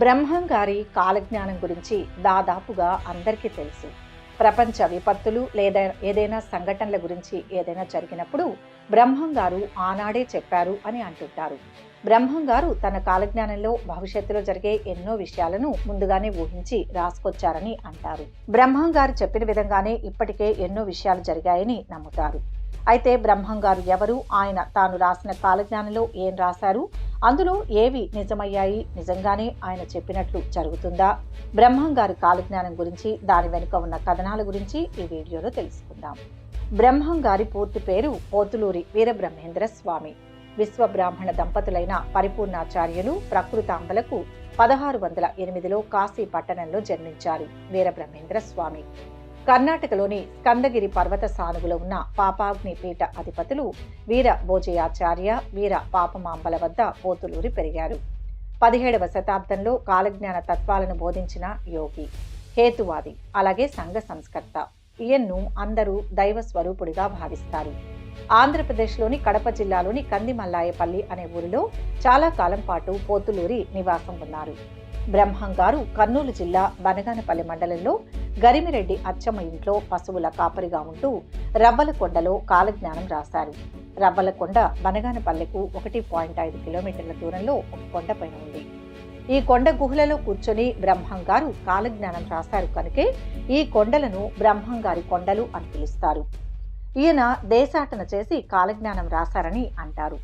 బ్రహ్మం గారి కాలజ్ఞానం గురించి దాదాపుగా అందరికీ తెలుసు. ప్రపంచ విపత్తులు లేదా ఏదైనా సంఘటనల గురించి ఏదైనా జరిగినప్పుడు బ్రహ్మం గారు ఆనాడే చెప్పారు అని అంటుంటారు. బ్రహ్మం గారు తన కాలజ్ఞానంలో భవిష్యత్తులో జరిగే ఎన్నో విషయాలను ముందుగానే ఊహించి రాసుకొచ్చారని అంటారు. బ్రహ్మం గారు చెప్పిన విధంగానే ఇప్పటికే ఎన్నో విషయాలు జరిగాయని నమ్ముతారు. అయితే బ్రహ్మం గారు ఎవరు, ఆయన తాను రాసిన కాలజ్ఞానంలో ఏం రాశారు, అందులో ఏవి నిజమయ్యాయి, నిజంగానే ఆయన చెప్పినట్లు జరుగుతుందా, బ్రహ్మం గారి కాలజ్ఞానం గురించి దాని వెనుక ఉన్న కథనాల గురించి ఈ వీడియోలో తెలుసుకుందాం. బ్రహ్మం గారి పూర్తి పేరు పోతులూరి వీరబ్రహ్మేంద్ర స్వామి. విశ్వబ్రాహ్మణ దంపతులైన పరిపూర్ణాచార్యులు ప్రకృతాంబలకు 1608లో కాశీ పట్టణంలో జన్మించారు వీరబ్రహ్మేంద్ర స్వామి. కర్ణాటకలోని స్కందగిరి పర్వత సానువులో ఉన్న పాపాగ్ని పీఠ అధిపతులు వీర భోజయాచార్య, వీర పాపమాంబల వద్ద పోతులూరి పెరిగారు. 17వ శతాబ్దంలో కాలజ్ఞాన తత్వాలను బోధించిన యోగి, హేతువాది, అలాగే సంఘ సంస్కర్త. ఈయన్ను అందరూ దైవ స్వరూపుడిగా భావిస్తారు. ఆంధ్రప్రదేశ్లోని కడప జిల్లాలోని కందిమల్లాయపల్లి అనే ఊరిలో చాలా కాలం పాటు పోతులూరి నివాసం ఉన్నారు. బ్రహ్మం గారు కర్నూలు జిల్లా బనగానపల్లి మండలంలో గరిమిరెడ్డి అచ్చమ్మ ఇంట్లో పశువుల కాపరిగా ఉంటూ రవ్వలకొండలో కాలజ్ఞానం రాశారు. రవ్వలకొండ బనగానపల్లెకు 1.5 కిలోమీటర్ల దూరంలో ఒక కొండపైన ఉంది. ఈ కొండ గుహలలో కూర్చొని బ్రహ్మం గారు కాలజ్ఞానం రాశారు కనుకే ఈ కొండలను బ్రహ్మం గారి కొండలు అని పిలుస్తారు. ఈయన దేశాటన చేసి కాలజ్ఞానం రాశారని అంటారు.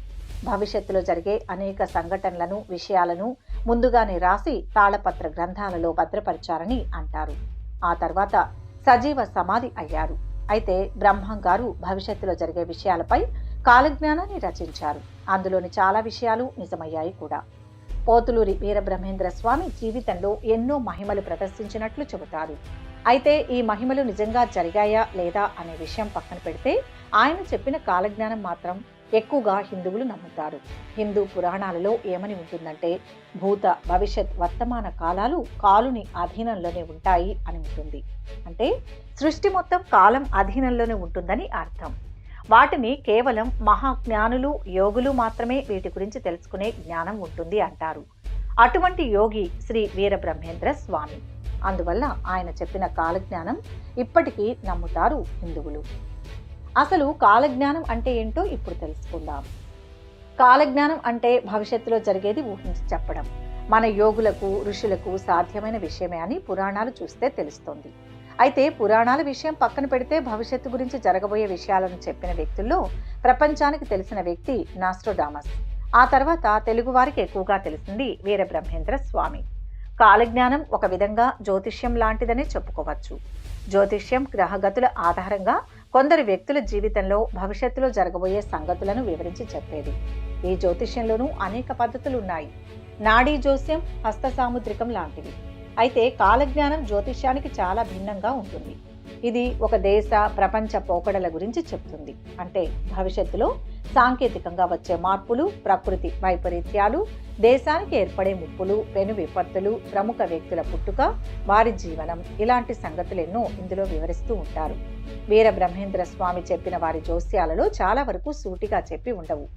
భవిష్యత్తులో జరిగే అనేక సంఘటనలను, విషయాలను ముందుగానే రాసి తాళపత్ర గ్రంథాలలో భద్రపరిచారని అంటారు. ఆ తర్వాత సజీవ సమాధి అయ్యారు. అయితే బ్రహ్మం గారు భవిష్యత్తులో జరిగే విషయాలపై కాలజ్ఞానాన్ని రచించారు. అందులోని చాలా విషయాలు నిజమయ్యాయి కూడా. పోతులూరి వీరబ్రహ్మేంద్ర స్వామి జీవితంలో ఎన్నో మహిమలు ప్రదర్శించినట్లు చెబుతారు. అయితే ఈ మహిమలు నిజంగా జరిగాయా లేదా అనే విషయం పక్కన పెడితే ఆయన చెప్పిన కాలజ్ఞానం మాత్రం ఎక్కువగా హిందువులు నమ్ముతారు. హిందూ పురాణాలలో ఏమని ఉంటుందంటే భూత, భవిష్యత్, వర్తమాన కాలాలు కాలుని అధీనంలోనే ఉంటాయి అని ఉంటుంది. అంటే సృష్టి మొత్తం కాలం అధీనంలోనే ఉంటుందని అర్థం. వాటిని కేవలం మహాజ్ఞానులు, యోగులు మాత్రమే వీటి గురించి తెలుసుకునే జ్ఞానం ఉంటుంది అంటారు. అటువంటి యోగి శ్రీ వీరబ్రహ్మేంద్ర స్వామి. అందువల్ల ఆయన చెప్పిన కాలజ్ఞానం ఇప్పటికీ నమ్ముతారు హిందువులు. అసలు కాలజ్ఞానం అంటే ఏంటో ఇప్పుడు తెలుసుకుందాం. కాలజ్ఞానం అంటే భవిష్యత్తులో జరిగేది ఊహించి చెప్పడం. మన యోగులకు, ఋషులకు సాధ్యమైన విషయమే అని పురాణాలు చూస్తే తెలుస్తోంది. అయితే పురాణాల విషయం పక్కన పెడితే భవిష్యత్తు గురించి జరగబోయే విషయాలను చెప్పిన వ్యక్తుల్లో ప్రపంచానికి తెలిసిన వ్యక్తి నాస్ట్రోడామస్. ఆ తర్వాత తెలుగు వారికి ఎక్కువగా తెలిసింది వీరబ్రహ్మేంద్ర స్వామి. కాలజ్ఞానం ఒక విధంగా జ్యోతిష్యం లాంటిదనే చెప్పుకోవచ్చు. జ్యోతిష్యం గ్రహగతుల ఆధారంగా కొందరు వ్యక్తుల జీవితంలో భవిష్యత్తులో జరగబోయే సంగతులను వివరించి చెప్పేది. ఈ జ్యోతిష్యంలోనూ అనేక పద్ధతులు ఉన్నాయి. నాడీ జ్యోస్యం, హస్త సాముద్రికం లాంటివి. అయితే కాలజ్ఞానం జ్యోతిష్యానికి చాలా భిన్నంగా ఉంటుంది. ఇది ఒక దేశ, ప్రపంచ పోకడల గురించి చెప్తుంది. అంటే భవిష్యత్తులో సాంకేతికంగా వచ్చే మార్పులు, ప్రకృతి వైపరీత్యాలు, దేశానికి ఏర్పడే ముప్పులు, పెను విపత్తులు, ప్రముఖ వ్యక్తుల పుట్టుక, వారి జీవనం, ఇలాంటి సంగతులెన్నో ఇందులో వివరిస్తూ ఉంటారు. వీరబ్రహ్మేంద్ర స్వామి చెప్పిన వారి జోస్యాలలో చాలా వరకు సూటిగా చెప్పి ఉండవు.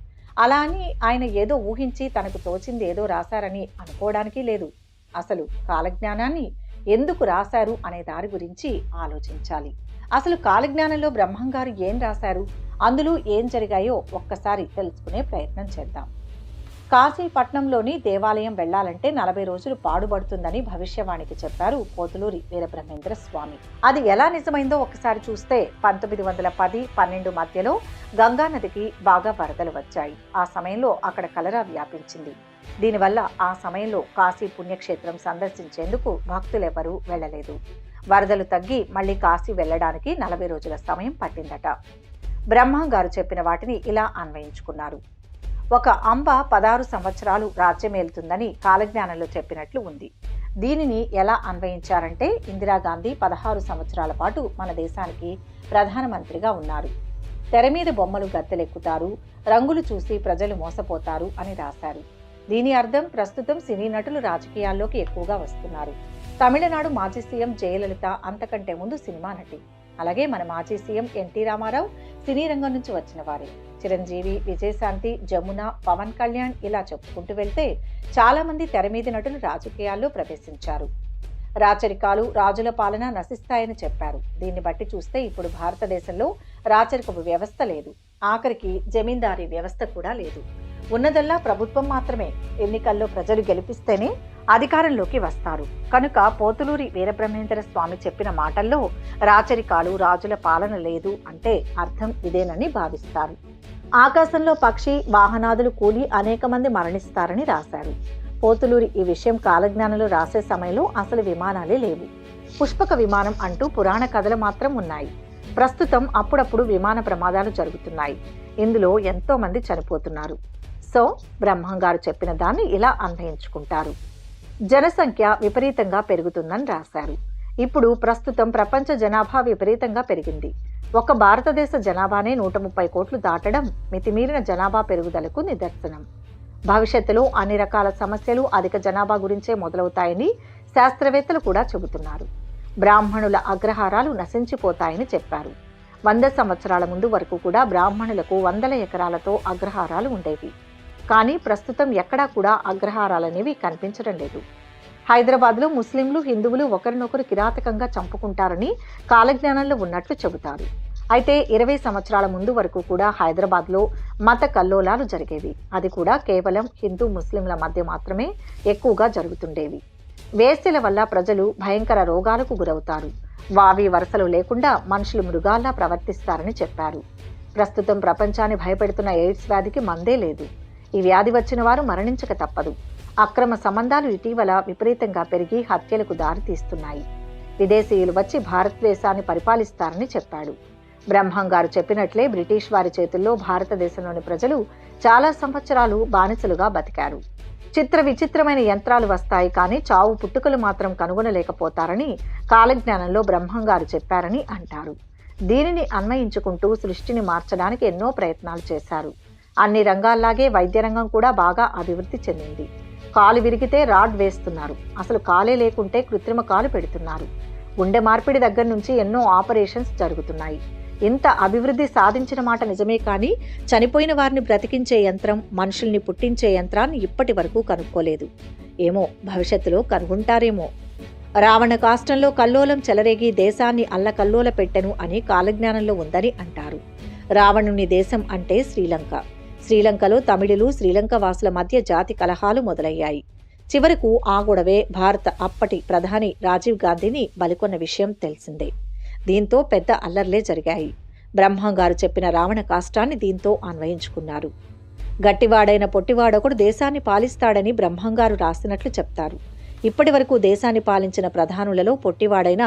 అలా అని ఆయన ఏదో ఊహించి తనకు తోచింది ఏదో రాశారని అనుకోవడానికి లేదు. అసలు కాలజ్ఞానాన్ని ఎందుకు రాశారు అనే దారి గురించి ఆలోచించాలి. అసలు కాలజ్ఞానంలో బ్రహ్మం గారు ఏం రాశారు, అందులో ఏం జరిగాయో ఒక్కసారి తెలుసుకునే ప్రయత్నం చేద్దాం. కాశీపట్నంలోని దేవాలయం వెళ్లాలంటే 40 రోజులు పాడుపడుతుందని భవిష్యవాణికి చెప్పారు పోతులూరి వీరబ్రహ్మేంద్ర స్వామి. అది ఎలా నిజమైందో ఒకసారి చూస్తే 1910-12 మధ్యలో గంగానదికి బాగా వరదలు వచ్చాయి. ఆ సమయంలో అక్కడ కలరా వ్యాపించింది. దీనివల్ల ఆ సమయంలో కాశీ పుణ్యక్షేత్రం సందర్శించేందుకు భక్తులెవరూ వెళ్లలేదు. వరదలు తగ్గి మళ్లీ కాశీ వెళ్లడానికి 40 రోజుల సమయం పట్టిందట. బ్రహ్మం గారు చెప్పిన వాటిని ఇలా అన్వయించుకున్నారు. ఒక అంబ 16 సంవత్సరాలు రాజ్యమేలుతుందని కాలజ్ఞానంలో చెప్పినట్లు ఉంది. దీనిని ఎలా అన్వయించారంటే ఇందిరాగాంధీ 16 సంవత్సరాల పాటు మన దేశానికి ప్రధానమంత్రిగా ఉన్నారు. తెర మీద బొమ్మలు గద్దెలెక్కుతారు, రంగులు చూసి ప్రజలు మోసపోతారు అని రాశారు. దీని అర్థం ప్రస్తుతం సినీ నటులు రాజకీయాల్లోకి ఎక్కువగా వస్తున్నారు. తమిళనాడు మాజీ సీఎం జయలలిత అంతకంటే ముందు సినిమా నటి. అలాగే మన మాజీ సీఎం ఎన్టీ రామారావు సినీ రంగం నుంచి వచ్చిన వారే. చిరంజీవి, విజయశాంతి, జమున, పవన్ కళ్యాణ్ ఇలా చెప్పుకుంటూ వెళ్తే చాలా మంది తెర మీద నటులు రాజకీయాల్లో ప్రవేశించారు. రాచరికాలు, రాజుల పాలన నశిస్తాయని చెప్పారు. దీన్ని బట్టి చూస్తే ఇప్పుడు భారతదేశంలో రాచరికపు వ్యవస్థ లేదు, ఆఖరికి జమీందారీ వ్యవస్థ కూడా లేదు. ఉన్నదల్లా ప్రభుత్వం మాత్రమే. ఎన్నికల్లో ప్రజలు గెలిపిస్తేనే అధికారంలోకి వస్తారు. కనుక పోతులూరి వీరబ్రహ్మేంద్ర స్వామి చెప్పిన మాటల్లో రాచరికాలు, రాజుల పాలన లేదు అంటే అర్థం ఇదేనని భావిస్తారు. ఆకాశంలో పక్షి, వాహనాదులు కూలి అనేక మంది మరణిస్తారని రాశారు. పోతులూరి ఈ విషయం కాలజ్ఞానంలో రాసే సమయంలో అసలు విమానాలే లేవు. పుష్పక విమానం అంటూ పురాణ కథలు మాత్రం ఉన్నాయి. ప్రస్తుతం అప్పుడప్పుడు విమాన ప్రమాదాలు జరుగుతున్నాయి. ఇందులో ఎంతో మంది చనిపోతున్నారు. సో బ్రహ్మంగారు చెప్పిన దాన్ని ఇలా అన్వయించుకుంటారు. జనసంఖ్య విపరీతంగా పెరుగుతుందని రాశారు. ఇప్పుడు ప్రస్తుతం ప్రపంచ జనాభా విపరీతంగా పెరిగింది. ఒక భారతదేశ జనాభానే 130 కోట్లు దాటడం మితిమీరిన జనాభా పెరుగుదలకు నిదర్శనం. భవిష్యత్తులో అన్ని రకాల సమస్యలు అధిక జనాభా గురించే మొదలవుతాయని శాస్త్రవేత్తలు కూడా చెబుతున్నారు. బ్రాహ్మణుల అగ్రహారాలు నశించిపోతాయని చెప్పారు. 100 సంవత్సరాల ముందు వరకు కూడా బ్రాహ్మణులకు వందల ఎకరాలతో అగ్రహారాలు ఉండేవి. కానీ ప్రస్తుతం ఎక్కడా కూడా అగ్రహారాలనేవి కనిపించడం లేదు. హైదరాబాద్లో ముస్లింలు, హిందువులు ఒకరినొకరు కిరాతకంగా చంపుకుంటారని కాలజ్ఞానంలో ఉన్నట్లు చెబుతారు. అయితే 20 సంవత్సరాల ముందు వరకు కూడా హైదరాబాద్లో మత కల్లోలాలు జరిగేవి. అది కూడా కేవలం హిందూ ముస్లింల మధ్య మాత్రమే ఎక్కువగా జరుగుతుండేవి. వేశ్యల వల్ల ప్రజలు భయంకర రోగాలకు గురవుతారు. వావి వరసలు లేకుండా మనుషులు మృగాల్లా ప్రవర్తిస్తారని చెప్పారు. ప్రస్తుతం ప్రపంచాన్ని భయపెడుతున్న ఎయిడ్స్ వ్యాధికి మందే లేదు. ఈ వ్యాధి వచ్చిన వారు మరణించక తప్పదు. అక్రమ సంబంధాలు ఇటీవల విపరీతంగా పెరిగి హత్యలకు దారితీస్తున్నాయి. విదేశీయులు వచ్చి భారతదేశాన్ని పరిపాలిస్తారని చెప్పాడు. బ్రహ్మంగారు చెప్పినట్లే బ్రిటిష్ వారి చేతుల్లో భారతదేశంలోని ప్రజలు చాలా సంవత్సరాలు బానిసలుగా బతికారు. చిత్ర విచిత్రమైన యంత్రాలు వస్తాయి, కానీ చావు పుట్టుకలు మాత్రం కనుగొనలేకపోతారని కాలజ్ఞానంలో బ్రహ్మంగారు చెప్పారని అంటారు. దీనిని అన్వయించుకుంటూ సృష్టిని మార్చడానికి ఎన్నో ప్రయత్నాలు చేశారు. అన్ని రంగాల్లాగే వైద్య రంగం కూడా బాగా అభివృద్ధి చెందింది. కాలు విరిగితే రాడ్ వేస్తున్నారు. అసలు కాలే లేకుంటే కృత్రిమ కాలు పెడుతున్నారు. గుండె మార్పిడి దగ్గర నుంచి ఎన్నో ఆపరేషన్స్ జరుగుతున్నాయి. ఇంత అభివృద్ధి సాధించిన మాట నిజమే, కానీ చనిపోయిన వారిని బ్రతికించే యంత్రం, మనుషుల్ని పుట్టించే యంత్రాన్ని ఇప్పటి వరకు కనుక్కోలేదు. ఏమో భవిష్యత్తులో కనుగొంటారేమో. రావణ కాష్టంలో కల్లోలం చెలరేగి దేశాన్ని అల్లకల్లోల పెట్టెను అని కాలజ్ఞానంలో ఉందని అంటారు. రావణుని దేశం అంటే శ్రీలంక. శ్రీలంకలో తమిళులు, శ్రీలంక వాసుల మధ్య జాతి కలహాలు మొదలయ్యాయి. చివరకు ఆ గొడవే భారత అప్పటి ప్రధాని రాజీవ్ గాంధీని బలికొన్న విషయం తెలిసిందే. దీంతో పెద్ద అల్లర్లే జరిగాయి. బ్రహ్మంగారు చెప్పిన రావణ కాష్టాన్ని దీంతో అన్వయించుకున్నారు. గట్టివాడైన పొట్టివాడొకడు దేశాన్ని పాలిస్తాడని బ్రహ్మంగారు రాసినట్లు చెప్తారు. ఇప్పటి వరకు దేశాన్ని పాలించిన ప్రధానులలో పొట్టివాడైన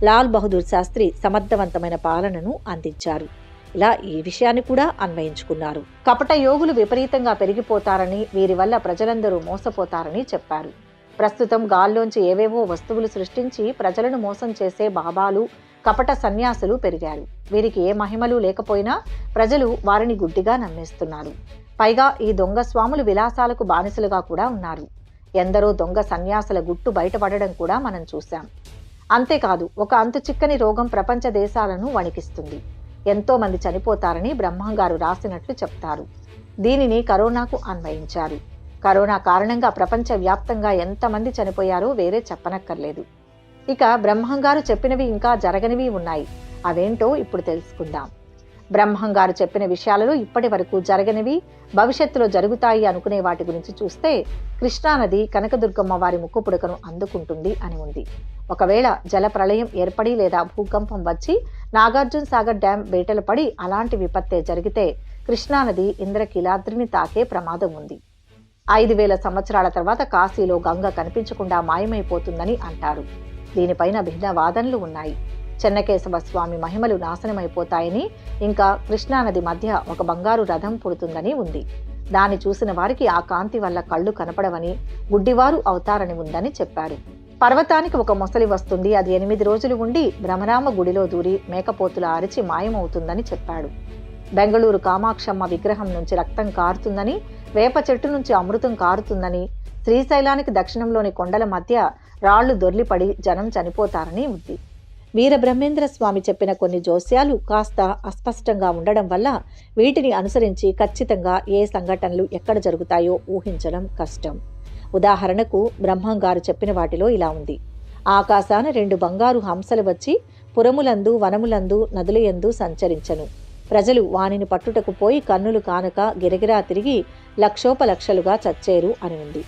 లాల్ బహదూర్ శాస్త్రి సమర్థవంతమైన పాలనను అందించారు. ఇలా ఈ విషయాన్ని కూడా అన్వయించుకున్నారు. కపట యోగులు విపరీతంగా పెరిగిపోతారని, వీరి వల్ల ప్రజలందరూ మోసపోతారని చెప్పారు. ప్రస్తుతం గాల్లోంచి ఏవేవో వస్తువులు సృష్టించి ప్రజలను మోసం చేసే బాబాలు, కపట సన్యాసులు పెరిగారు. వీరికి ఏ మహిమలు లేకపోయినా ప్రజలు వారిని గుడ్డిగా నమ్మేస్తున్నారు. పైగా ఈ దొంగ స్వాములు విలాసాలకు బానిసలుగా కూడా ఉన్నారు. ఎందరో దొంగ సన్యాసుల గుట్టు బయటపడడం కూడా మనం చూశాం. అంతేకాదు, ఒక అంతు చిక్కని రోగం ప్రపంచ దేశాలను వణికిస్తుంది. ఎంతో మంది చనిపోతారని బ్రహ్మంగారు రాసినట్లు చెప్తారు. దీనిని కరోనాకు అన్వయించారు. కరోనా కారణంగా ప్రపంచ వ్యాప్తంగా ఎంతమంది చనిపోయారో వేరే చెప్పనక్కర్లేదు. ఇక బ్రహ్మంగారు చెప్పినవి ఇంకా జరగనివి ఉన్నాయి. అవేంటో ఇప్పుడు తెలుసుకుందాం. బ్రహ్మంగారు చెప్పిన విషయాలలో ఇప్పటి వరకు జరగనివి, భవిష్యత్తులో జరుగుతాయి అనుకునే వాటి గురించి చూస్తే కృష్ణానది కనకదుర్గమ్మ వారి ముక్కుపుడకను అందుకుంటుంది అని ఉంది. ఒకవేళ జల ప్రళయం ఏర్పడి లేదా భూకంపం వచ్చి నాగార్జున సాగర్ డ్యాం బేటలు పడి అలాంటి విపత్తే జరిగితే కృష్ణానది ఇంద్రకీలాద్రిని తాకే ప్రమాదం ఉంది. 5000 సంవత్సరాల తర్వాత కాశీలో గంగ కనిపించకుండా మాయమైపోతుందని అంటారు. దీనిపైన భిన్న వాదనలు ఉన్నాయి. చెన్నకేశవ స్వామి మహిమలు నాశనమైపోతాయని, ఇంకా కృష్ణానది మధ్య ఒక బంగారు రథం పుడుతుందని ఉంది. దాన్ని చూసిన వారికి ఆ కాంతి వల్ల కళ్ళు కనపడవని, గుడ్డివారు అవుతారని ఉందని చెప్పారు. పర్వతానికి ఒక మొసలి వస్తుంది, అది 8 రోజులు ఉండి భ్రమరామ గుడిలో దూరి మేకపోతుల అరిచి మాయమవుతుందని చెప్పాడు. బెంగళూరు కామాక్షమ్మ విగ్రహం నుంచి రక్తం కారుతుందని, వేప చెట్టు నుంచి అమృతం కారుతుందని, శ్రీశైలానికి దక్షిణంలోని కొండల మధ్య రాళ్లు దొర్లిపడి జనం చనిపోతారని ఉంది. వీరబ్రహ్మేంద్ర స్వామి చెప్పిన కొన్ని జోస్యాలు కాస్త అస్పష్టంగా ఉండడం వల్ల వీటిని అనుసరించి ఖచ్చితంగా ఏ సంఘటనలు ఎక్కడ జరుగుతాయో ఊహించడం కష్టం. ఉదాహరణకు బ్రహ్మంగారు చెప్పిన వాటిలో ఇలా ఉంది: ఆకాశాన 2 బంగారు హంసలు వచ్చి పురములందు వనములందు నదులయందు సంచరించను. ప్రజలు వానిని పట్టుటకు పోయి కన్నులు కానక గిరగిరా తిరిగి లక్షోపలక్షలుగా చచ్చేరు అని ఉంది.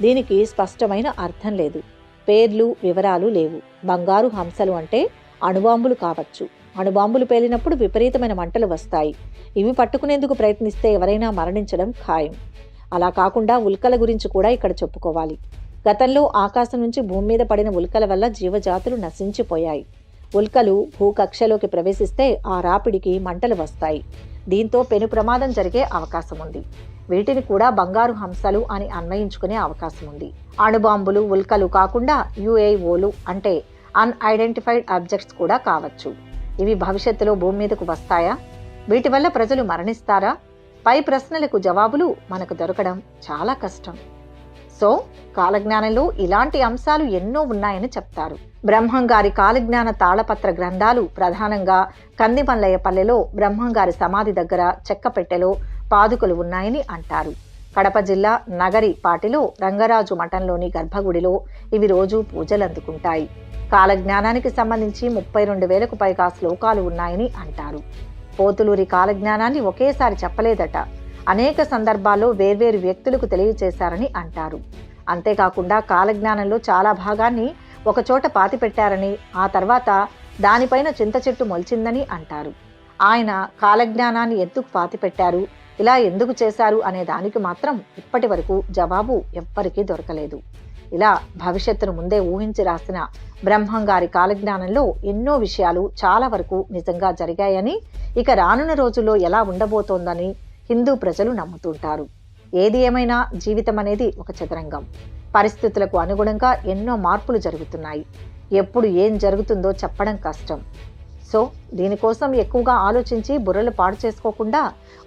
దీనికి స్పష్టమైన అర్థం లేదు. పేర్లు వివరాలు లేవు. బంగారు హంసలు అంటే అణుబాంబులు కావచ్చు. అణుబాంబులు పేలినప్పుడు విపరీతమైన మంటలు వస్తాయి. ఇవి పట్టుకునేందుకు ప్రయత్నిస్తే ఎవరైనా మరణించడం ఖాయం. అలా కాకుండా ఉల్కల గురించి కూడా ఇక్కడ చెప్పుకోవాలి. గతంలో ఆకాశం నుంచి భూమి మీద పడిన ఉల్కల వల్ల జీవజాతులు నశించిపోయాయి. ఉల్కలు భూకక్షలోకి ప్రవేశిస్తే ఆ రాపిడికి మంటలు వస్తాయి. దీంతో పెను ప్రమాదం జరిగే అవకాశం ఉంది. వీటిని కూడా బంగారు హంసలు అని అన్వయించుకునే అవకాశం ఉంది. అణుబాంబులు ఉల్కలు కాకుండా UAOలు అంటే అన్ఐడెంటిఫైడ్ ఆబ్జెక్ట్స్ కూడా కావచ్చు. ఇవి భవిష్యత్తులో భూమి మీదకు వస్తాయా? వీటి వల్ల ప్రజలు మరణిస్తారా? పై ప్రశ్నలకు జవాబులు మనకు దొరకడం చాలా కష్టం. సో కాలజ్ఞానంలో ఇలాంటి అంశాలు ఎన్నో ఉన్నాయని చెప్తారు. బ్రహ్మంగారి కాలజ్ఞాన తాళపత్ర గ్రంథాలు ప్రధానంగా కందిమల్లయ్యపల్లెలో బ్రహ్మంగారి సమాధి దగ్గర చెక్కపెట్టెలో పాదుకలు ఉన్నాయని అంటారు. కడప జిల్లా నగరిపాటిలో రంగరాజు మఠంలోని గర్భగుడిలో ఇవి రోజు పూజలు అందుకుంటాయి. కాలజ్ఞానానికి సంబంధించి 32,000కు పైగా శ్లోకాలు ఉన్నాయని అంటారు. పోతులూరి కాలజ్ఞానాన్ని ఒకేసారి చెప్పలేదట. అనేక సందర్భాల్లో వేర్వేరు వ్యక్తులకు తెలియచేశారని అంటారు. అంతేకాకుండా కాలజ్ఞానంలో చాలా భాగాన్ని ఒకచోట పాతిపెట్టారని, ఆ తర్వాత దానిపైన చింత చెట్టు మొలిచిందని అంటారు. ఆయన కాలజ్ఞానాన్ని ఎందుకు పాతిపెట్టారు, ఇలా ఎందుకు చేశారు అనే దానికి మాత్రం ఇప్పటి వరకు జవాబు ఎవ్వరికీ దొరకలేదు. ఇలా భవిష్యత్తును ముందే ఊహించి రాసిన బ్రహ్మంగారి కాలజ్ఞానంలో ఎన్నో విషయాలు చాలా వరకు నిజంగా జరిగాయని, ఇక రానున్న రోజుల్లో ఎలా ఉండబోతోందని హిందూ ప్రజలు నమ్ముతుంటారు. ఏది ఏమైనా జీవితం అనేది ఒక చదరంగం. పరిస్థితులకు అనుగుణంగా ఎన్నో మార్పులు జరుగుతున్నాయి. ఎప్పుడు ఏం జరుగుతుందో చెప్పడం కష్టం. సో దీనికోసం ఎక్కువగా ఆలోచించి బుర్రలు పాడు చేసుకోకుండా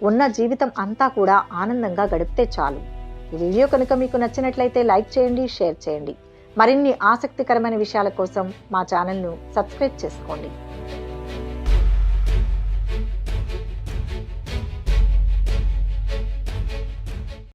ఉన్న జీవితం అంతా కూడా ఆనందంగా గడిపితే చాలు. ఈ వీడియో కనుక మీకు నచ్చినట్లయితే లైక్ చేయండి, షేర్ చేయండి. మరిన్ని ఆసక్తికరమైన విషయాల కోసం మా ఛానల్ను సబ్స్క్రైబ్ చేసుకోండి.